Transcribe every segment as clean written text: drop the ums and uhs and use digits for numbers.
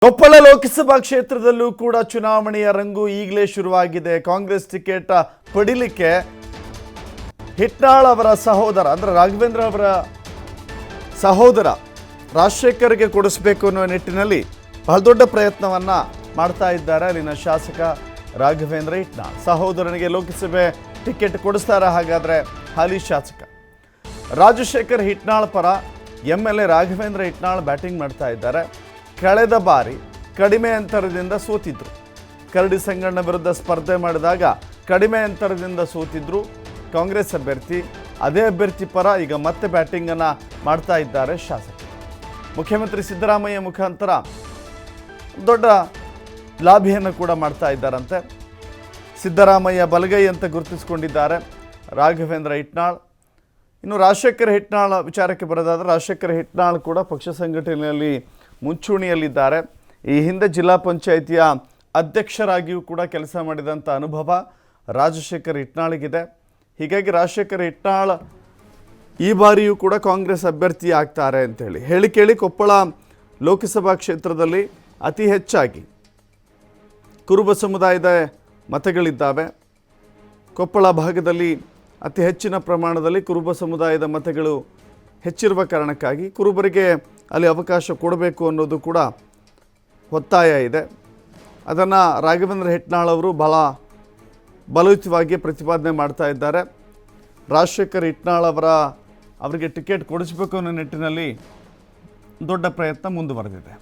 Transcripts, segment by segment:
ಕೊಪ್ಪಳ ಲೋಕಸಭಾ ಕ್ಷೇತ್ರದಲ್ಲೂ ಕೂಡ ಚುನಾವಣೆಯ ರಂಗು ಈಗಲೇ ಶುರುವಾಗಿದೆ. ಕಾಂಗ್ರೆಸ್ ಟಿಕೆಟ್ ಪಡಿಲಿಕ್ಕೆ ಹಿಟ್ನಾಳ್ ಅವರ ಸಹೋದರ ಅಂದ್ರೆ ರಾಘವೇಂದ್ರ ಅವರ ಸಹೋದರ ರಾಜಶೇಖರ್ಗೆ ಕೊಡಿಸಬೇಕು ಅನ್ನೋ ನಿಟ್ಟಿನಲ್ಲಿ ಬಹಳ ದೊಡ್ಡ ಪ್ರಯತ್ನವನ್ನ ಮಾಡ್ತಾ ಇದ್ದಾರೆ. ಅಲ್ಲಿನ ಶಾಸಕ ರಾಘವೇಂದ್ರ ಹಿಟ್ನಾಳ್ ಸಹೋದರನಿಗೆ ಲೋಕಸಭೆ ಟಿಕೆಟ್ ಕೊಡಿಸ್ತಾರ. ಹಾಗಾದ್ರೆ ಹಾಲಿ ಶಾಸಕ ರಾಜಶೇಖರ್ ಹಿಟ್ನಾಳ್ ಪರ MLA ರಾಘವೇಂದ್ರ ಹಿಟ್ನಾಳ್ ಬ್ಯಾಟಿಂಗ್ ಮಾಡ್ತಾ ಇದ್ದಾರೆ. ಕಳೆದ ಬಾರಿ ಕಡಿಮೆ ಅಂತರದಿಂದ ಸೋತಿದ್ರು. ಕರಡಿ ಸಂಗಣ್ಣ ವಿರುದ್ಧ ಸ್ಪರ್ಧೆ ಮಾಡಿದಾಗ ಕಡಿಮೆ ಅಂತರದಿಂದ ಸೋತಿದ್ರು ಕಾಂಗ್ರೆಸ್ ಅಭ್ಯರ್ಥಿ. ಅದೇ ಅಭ್ಯರ್ಥಿ ಪರ ಈಗ ಮತ್ತೆ ಬ್ಯಾಟಿಂಗನ್ನು ಮಾಡ್ತಾ ಇದ್ದಾರೆ ಶಾಸಕರು. ಮುಖ್ಯಮಂತ್ರಿ ಸಿದ್ದರಾಮಯ್ಯ ಮುಖಾಂತರ ದೊಡ್ಡ ಲಾಭಿಯನ್ನು ಕೂಡ ಮಾಡ್ತಾ ಇದ್ದಾರಂತೆ. ಸಿದ್ದರಾಮಯ್ಯ ಬಲಗೈ ಅಂತ ಗುರುತಿಸಿಕೊಂಡಿದ್ದಾರೆ ರಾಘವೇಂದ್ರ ಹಿಟ್ನಾಳ್. ಇನ್ನು ರಾಜಶೇಖರ್ ಹಿಟ್ನಾಳ್ ವಿಚಾರಕ್ಕೆ ಬರೋದಾದರೆ ರಾಜಶೇಖರ್ ಹಿಟ್ನಾಳ್ ಕೂಡ ಪಕ್ಷ ಸಂಘಟನೆಯಲ್ಲಿ ಮುಂಚೂಣಿಯಲ್ಲಿದ್ದಾರೆ. ಈ ಹಿಂದೆ ಜಿಲ್ಲಾ ಪಂಚಾಯಿತಿಯ ಅಧ್ಯಕ್ಷರಾಗಿಯೂ ಕೂಡ ಕೆಲಸ ಮಾಡಿದಂಥ ಅನುಭವ ರಾಜಶೇಖರ್ ಹಿಟ್ನಾಳ್ಗಿದೆ. ಹೀಗಾಗಿ ರಾಜಶೇಖರ್ ಹಿಟ್ನಾಳ್ ಈ ಬಾರಿಯೂ ಕೂಡ ಕಾಂಗ್ರೆಸ್ ಅಭ್ಯರ್ಥಿ ಆಗ್ತಾರೆ ಅಂತೇಳಿ ಹೇಳಿ ಕೇಳಿ ಕೊಪ್ಪಳ ಲೋಕಸಭಾ ಕ್ಷೇತ್ರದಲ್ಲಿ ಅತಿ ಹೆಚ್ಚಾಗಿ ಕುರುಬ ಸಮುದಾಯದ ಮತಗಳಿದ್ದಾವೆ. ಕೊಪ್ಪಳ ಭಾಗದಲ್ಲಿ ಅತಿ ಹೆಚ್ಚಿನ ಪ್ರಮಾಣದಲ್ಲಿ ಕುರುಬ ಸಮುದಾಯದ ಮತಗಳು ಹೆಚ್ಚಿರುವ ಕಾರಣಕ್ಕಾಗಿ ಕುರುಬರಿಗೆ ಅಲ್ಲಿ ಅವಕಾಶ ಕೊಡಬೇಕು ಅನ್ನೋದು ಕೂಡ ಒತ್ತಾಯ ಇದೆ. ಅದನ್ನು ರಾಘವೇಂದ್ರ ಹಿಟ್ನಾಳ್ ಅವರು ಬಹಳ ಬಲಯುತವಾಗಿ ಪ್ರತಿಪಾದನೆ ಮಾಡ್ತಾ ಇದ್ದಾರೆ. ರಾಜಶೇಖರ್ ಹಿಟ್ನಾಳ್ ಅವರಿಗೆ ಟಿಕೆಟ್ ಕೊಡಿಸಬೇಕು ಅನ್ನೋ ನಿಟ್ಟಿನಲ್ಲಿ ದೊಡ್ಡ ಪ್ರಯತ್ನ ಮುಂದುವರೆದಿದೆ.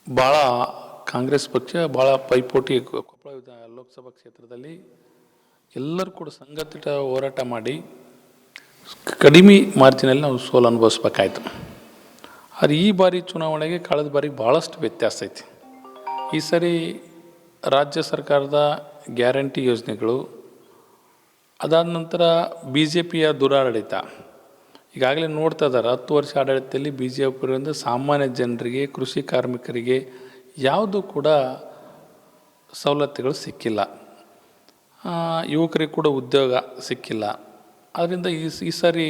ಭಾಳ ಕಾಂಗ್ರೆಸ್ ಪಕ್ಷ ಭಾಳ ಪೈಪೋಟಿ ಕೊಪ್ಪಳ ಲೋಕಸಭಾ ಕ್ಷೇತ್ರದಲ್ಲಿ ಎಲ್ಲರೂ ಕೂಡ ಸಂಘಟಿತ ಹೋರಾಟ ಮಾಡಿ ಕಡಿಮೆ ಮಾರ್ಜಿನಲ್ಲಿ ನಾವು ಸೋಲು ಅನುಭವಿಸ್ಬೇಕಾಯ್ತು. ಆದರೆ ಈ ಬಾರಿ ಚುನಾವಣೆಗೆ ಕಳೆದ ಬಾರಿ ಭಾಳಷ್ಟು ವ್ಯತ್ಯಾಸ ಐತಿ. ಈ ಸರಿ ರಾಜ್ಯ ಸರ್ಕಾರದ ಗ್ಯಾರಂಟಿ ಯೋಜನೆಗಳು, ಅದಾದ ನಂತರ BJPಯ ದುರಾಡಳಿತ ಈಗಾಗಲೇ ನೋಡ್ತಾ ಇದ್ದಾರೆ. 10 ವರ್ಷ ಆಡಳಿತದಲ್ಲಿ BJPಯಿಂದ ಸಾಮಾನ್ಯ ಜನರಿಗೆ, ಕೃಷಿ ಕಾರ್ಮಿಕರಿಗೆ ಯಾವುದೂ ಕೂಡ ಸವಲತ್ತುಗಳು ಸಿಕ್ಕಿಲ್ಲ. ಯುವಕರಿಗೆ ಕೂಡ ಉದ್ಯೋಗ ಸಿಕ್ಕಿಲ್ಲ. ಆದ್ದರಿಂದ ಈ ಸಾರಿ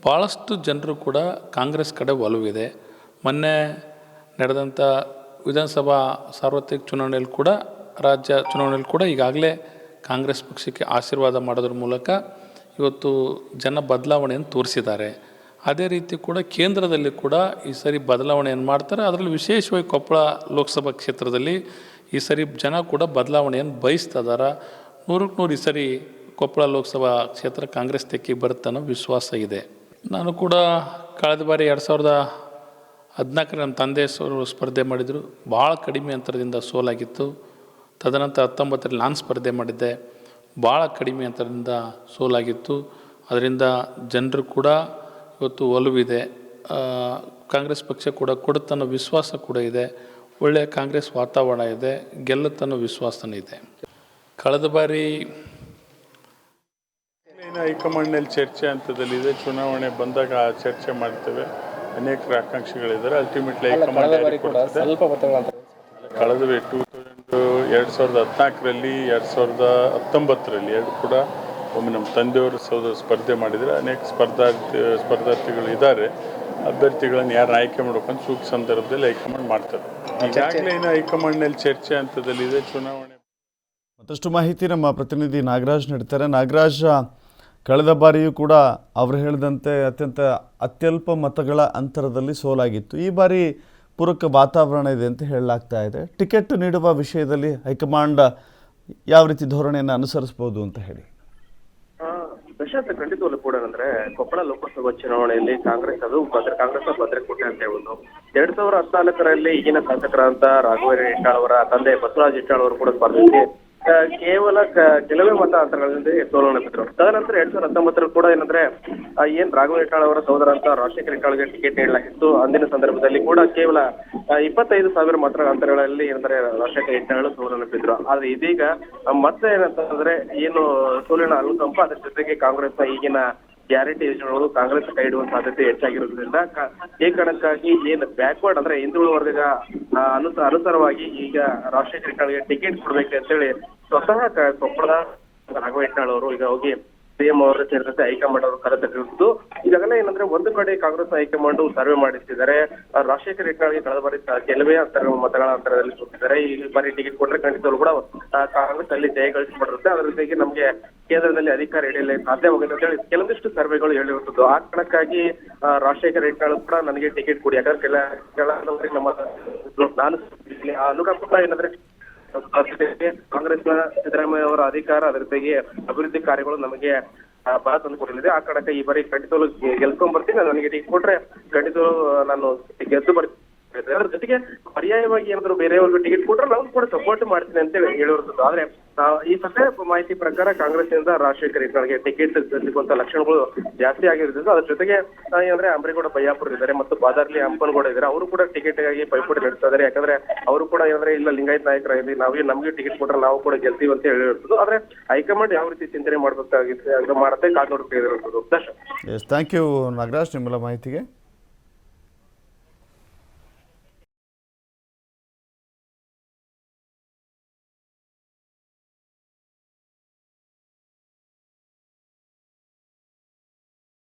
ಭಾಳಷ್ಟು ಜನರು ಕೂಡ ಕಾಂಗ್ರೆಸ್ ಕಡೆ ಒಲವಿದೆ. ಮೊನ್ನೆ ನಡೆದಂಥ ವಿಧಾನಸಭಾ ಸಾರ್ವತ್ರಿಕ ಚುನಾವಣೆಯಲ್ಲಿ ಕೂಡ, ರಾಜ್ಯ ಚುನಾವಣೆಯಲ್ಲಿ ಕೂಡ ಈಗಾಗಲೇ ಕಾಂಗ್ರೆಸ್ ಪಕ್ಷಕ್ಕೆ ಆಶೀರ್ವಾದ ಮಾಡೋದ್ರ ಮೂಲಕ ಇವತ್ತು ಜನ ಬದಲಾವಣೆಯನ್ನು ತೋರಿಸಿದ್ದಾರೆ. ಅದೇ ರೀತಿ ಕೂಡ ಕೇಂದ್ರದಲ್ಲಿ ಕೂಡ ಈ ಸರಿ ಬದಲಾವಣೆಯನ್ನು ಮಾಡ್ತಾರೆ. ಅದರಲ್ಲಿ ವಿಶೇಷವಾಗಿ ಕೊಪ್ಪಳ ಲೋಕಸಭಾ ಕ್ಷೇತ್ರದಲ್ಲಿ ಈ ಸರಿ ಜನ ಕೂಡ ಬದಲಾವಣೆಯನ್ನು ಬಯಸ್ತಾ ಇದ್ದಾರೆ. 100ಕ್ಕೆ 100 ಈ ಸರಿ ಕೊಪ್ಪಳ ಲೋಕಸಭಾ ಕ್ಷೇತ್ರ ಕಾಂಗ್ರೆಸ್ ತೆಕ್ಕಿ ಬರುತ್ತೆ ಅನ್ನೋ ವಿಶ್ವಾಸ ಇದೆ. ನಾನು ಕೂಡ ಕಳೆದ ಬಾರಿ 2014 ನಮ್ಮ ತಂದೆ ಸ್ಪರ್ಧೆ ಮಾಡಿದರು. ಭಾಳ ಕಡಿಮೆ ಅಂತರದಿಂದ ಸೋಲಾಗಿತ್ತು. ತದನಂತರ 19ರಲ್ಲಿ ನಾನು ಸ್ಪರ್ಧೆ ಮಾಡಿದ್ದೆ. ಭಾಳ ಕಡಿಮೆ ಅಂತರದಿಂದ ಸೋಲಾಗಿತ್ತು. ಅದರಿಂದ ಜನರು ಕೂಡ ಇವತ್ತು ಒಲವಿದೆ. ಕಾಂಗ್ರೆಸ್ ಪಕ್ಷ ಕೂಡ ಕೊಡುತ್ತನ್ನೋ ವಿಶ್ವಾಸ ಕೂಡ ಇದೆ. ಒಳ್ಳೆಯ ಕಾಂಗ್ರೆಸ್ ವಾತಾವರಣ ಇದೆ. ಗೆಲ್ಲುತ್ತನ್ನೋ ವಿಶ್ವಾಸನೂ ಇದೆ. ಕಳೆದ ಬಾರಿ ಹೈಕಮಾಂಡ್ನಲ್ಲಿ ಚರ್ಚೆ ಹಂತದಲ್ಲಿದೆ. ಚುನಾವಣೆ ಬಂದಾಗ ಚರ್ಚೆ ಮಾಡ್ತೇವೆ. ಅನೇಕರ ಆಕಾಂಕ್ಷಿಗಳಿದ್ದಾರೆ. ಅಲ್ಟಿಮೇಟ್ಲಿ ಹೈಕಮಾಂಡ್ ಕಳೆದ 2014ರಲ್ಲಿ 2019ರಲ್ಲಿ ಎರಡು ಕೂಡ ಒಮ್ಮೆ ನಮ್ಮ ತಂದೆಯವರು ಸ್ಪರ್ಧೆ ಮಾಡಿದರೆ ಅನೇಕ ಸ್ಪರ್ಧಾರ್ಥಿಗಳು ಇದ್ದಾರೆ. ಅಭ್ಯರ್ಥಿಗಳನ್ನು ಯಾರನ್ನ ಆಯ್ಕೆ ಮಾಡ್ಬೇಕಂತ ಸೂಕ್ತ ಸಂದರ್ಭದಲ್ಲಿ ಹೈಕಮಾಂಡ್ ಮಾಡ್ತಾರೆ. ಈಗಾಗಲೇ ಹೈಕಮಾಂಡ್ನಲ್ಲಿ ಚರ್ಚೆ ಹಂತದಲ್ಲಿದೆ. ಚುನಾವಣೆ ಮತ್ತಷ್ಟು ಮಾಹಿತಿ ನಮ್ಮ ಪ್ರತಿನಿಧಿ ನಾಗರಾಜ್ ನೀಡ್ತಾರೆ. ನಾಗರಾಜ್, ಕಳೆದ ಬಾರಿಯೂ ಕೂಡ ಅವರು ಹೇಳಿದಂತೆ ಅತ್ಯಲ್ಪ ಮತಗಳ ಅಂತರದಲ್ಲಿ ಸೋಲಾಗಿತ್ತು. ಈ ಬಾರಿ ಪೂರಕ ವಾತಾವರಣ ಇದೆ ಅಂತ ಹೇಳಲಾಗ್ತಾ ಇದೆ. ಟಿಕೆಟ್ ನೀಡುವ ವಿಷಯದಲ್ಲಿ ಹೈಕಮಾಂಡ್ ಯಾವ ರೀತಿ ಧೋರಣೆಯನ್ನು ಅನುಸರಿಸಬಹುದು ಅಂತ ಹೇಳಿ. ಪ್ರಶಾಂತ್, ಖಂಡಿತವಲ್ಲೂ ಕೂಡ ಅಂದ್ರೆ ಕೊಪ್ಪಳ ಲೋಕಸಭಾ ಚುನಾವಣೆಯಲ್ಲಿ ಕಾಂಗ್ರೆಸ್ ಭದ್ರಕೋಟೆ ಅಂತ ಹೇಳುವುದು. 2014ರಲ್ಲಿ ಈಗಿನ ಶಾಸಕರಾದಂತ ರಾಘವೇಂದ್ರ ಹಿಟ್ನಾಳ್ ಅವರ ತಂದೆ ಬಸವರಾಜ ಹಿಟ್ನಾಳ್ ಅವರು ಕೂಡ ಸ್ಪರ್ಧಿಸಿ ಕೇವಲ ಕೆಲವೇ ಮತ ಅಂತರಗಳಿಂದ ಸೋಲುಣಿಸಿದ್ರು. ತದನಂತರ 2019ರಲ್ಲಿ ಕೂಡ ಏನಂದ್ರೆ ರಾಘವೇಂದ್ರ ಹಿಟ್ನಾಳ್ ಅವರ ಸಹೋದರ ಅಂತ ರಾಜಶೇಖರ್ ಹಿಟ್ನಾಳ್ಗೆ ಟಿಕೆಟ್ ನೀಡಲಾಗಿತ್ತು. ಅಂದಿನ ಸಂದರ್ಭದಲ್ಲಿ ಕೂಡ ಕೇವಲ 25,000 ಮತ ಅಂತರಗಳಲ್ಲಿ ಏನಂದ್ರೆ ರಾಜಶೇಖರ್ ಹಿಟ್ನಾಳ್ ಸೋಲುಣಿಸಿದ್ರು. ಆದ್ರೆ ಇದೀಗ ಮತ್ತೆ ಏನಂತಂದ್ರೆ ಏನು ಸೋಲಿನ ಅನುಕಂಪ, ಅದ್ರ ಜೊತೆಗೆ ಕಾಂಗ್ರೆಸ್ನ ಈಗಿನ ಗ್ಯಾರಂಟಿ ಯೋಜನೆಗಳು ಕಾಂಗ್ರೆಸ್ ಕೈ ಹಿಡುವ ಸಾಧ್ಯತೆ ಹೆಚ್ಚಾಗಿರೋದ್ರಿಂದ ಈ ಕಾರಣಕ್ಕಾಗಿ ಏನು ಬ್ಯಾಕ್ವರ್ಡ್ ಅಂದ್ರೆ ಹಿಂದುಳಿದ ವರ್ಗದ ಅನುಸಾರವಾಗಿ ಈಗ ರಾಜಶೇಖರ್ ಹಿಟ್ನಾಳ್ಗೆ ಟಿಕೆಟ್ ಕೊಡ್ಬೇಕು ಅಂತೇಳಿ ಸ್ವತಃ ಕೊಪ್ಪಳದ ರಾಘವೇಂದ್ರ ಹಿಟ್ನಾಳ್ ಅವರು ಈಗ ಹೋಗಿ ಸಿಎಂ ಅವರು ಸೇರಿದಂತೆ ಹೈಕಮಾಂಡ್ ಅವರು ಕರೆತಟ್ಟಿರುವುದು. ಈಗಾಗಲೇ ಏನಂದ್ರೆ ಒಂದು ಕಡೆ ಕಾಂಗ್ರೆಸ್ ಹೈಕಮಾಂಡ್ ಸರ್ವೆ ಮಾಡಿಸಿದ್ದಾರೆ. ರಾಜಶೇಖರ್ ಹೆಗ್ಗಳಿಕೆ ಕಳೆದ ಬಾರಿ ಕೆಲವೇ ಮತಗಳ ಅಂತರದಲ್ಲಿ ಸೋತಿದ್ದಾರೆ. ಈ ಬಾರಿ ಟಿಕೆಟ್ ಕೊಟ್ಟರೆ ಖಂಡಿತವಾಗ್ಲೂ ಕೂಡ ಕಾಂಗ್ರೆಸ್ ಅಲ್ಲಿ ಜಯ ಗಳಿಸಿಕೊಂಡಿರುತ್ತೆ. ಅದರ ಜೊತೆಗೆ ನಮಗೆ ಕೇಂದ್ರದಲ್ಲಿ ಅಧಿಕಾರ ಹಿಡಿಯಲು ಸಾಧ್ಯವಾಗುತ್ತೆ ಅಂತ ಹೇಳಿ ಕೆಲವೊಂದಿಷ್ಟು ಸರ್ವೆಗಳು ಹೇಳಿರುತ್ತದೆ. ಆ ಕಾರಣಕ್ಕಾಗಿ ರಾಜಶೇಖರ್ ಹೆಗ್ಗಳಿಕೆ ಕೂಡ ನನಗೆ ಟಿಕೆಟ್ ಕೊಡಿ, ಯಾಕಂದ್ರೆ ನಮ್ಮ ನಾನು ಅನುಕಂಪ ಏನಂದ್ರೆ ಕಾಂಗ್ರೆಸ್ನ ಸಿದ್ದರಾಮಯ್ಯ ಅವರ ಅಧಿಕಾರ, ಅದರ ಜೊತೆಗೆ ಅಭಿವೃದ್ಧಿ ಕಾರ್ಯಗಳು ನಮಗೆ ಬಹಳ ತಂದು ಕೊಡಲಿದೆ. ಆ ಕಾರಣಕ್ಕೆ ಈ ಬಾರಿ ಖಂಡಿತವಾಗ್ಲೂ ಗೆಲ್ಕೊಂಡ್ ಬರ್ತೀನಿ. ನನಗೆ ಟಿಕೆಟ್ ಕೊಟ್ರೆ ಖಂಡಿತವಾಗ್ಲೂ ನಾನು ಗೆದ್ದು ಬರ್ತೀನಿ. ಅದ್ರ ಜೊತೆಗೆ ಪರ್ಯಾಯವಾಗಿ ಏನಾದ್ರು ಬೇರೆಯವ್ರಿಗೆ ಟಿಕೆಟ್ ಕೊಟ್ರೆ ನಾವು ಕೂಡ ಸಪೋರ್ಟ್ ಮಾಡ್ತೀನಿ ಅಂತ ಹೇಳಿರುತ್ತದೆ. ಆದ್ರೆ ಈ ಸದ್ಯ ಮಾಹಿತಿ ಪ್ರಕಾರ ಕಾಂಗ್ರೆಸ್ನಿಂದ ರಾಜಶೇಖರ್ ಹೆಗ್ಗಳಿಕೆ ಟಿಕೆಟ್ ಸಿಗುವಂತ ಲಕ್ಷಣಗಳು ಜಾಸ್ತಿ ಆಗಿರುತ್ತದೆ. ಅದ್ರ ಜೊತೆಗೆ ಏನಂದ್ರೆ ಅಂಬ್ರೇಗೌಡ ಬಯ್ಯಾಪುರ ಇದ್ದಾರೆ ಮತ್ತು ಬಾದಾರ್ಲಿ ಹಂಪನಗೌಡ ಇದ್ದಾರೆ. ಅವರು ಕೂಡ ಟಿಕೆಟ್ ಗಾಗಿ ಪೈಪೋಟಿ ನಡೆಸ್ತಾ ಇದ್ದಾರೆ. ಯಾಕಂದ್ರೆ ಅವರು ಕೂಡ ಏನಂದ್ರೆ ಇಲ್ಲ ಲಿಂಗಾಯತ್ ನಾಯಕರಾಗಿ ನಮಗೆ ಟಿಕೆಟ್ ಕೊಟ್ರೆ ನಾವು ಕೂಡ ಗೆಲ್ತೀವಿ ಅಂತ ಹೇಳಿರುತ್ತದೆ. ಆದ್ರೆ ಹೈಕಮಾಂಡ್ ಯಾವ ರೀತಿ ಚಿಂತನೆ ಮಾಡಬೇಕಾಗಿತ್ತು ಮಾಡುತ್ತೆ ಕಾದು ನೋಡ್ತಾ ಇರುತ್ತದೆ. ಎಸ್, ಥ್ಯಾಂಕ್ ಯು ನಾಗರಾಜ್ ನಿಮ್ಮೆಲ್ಲ ಮಾಹಿತಿಗೆ.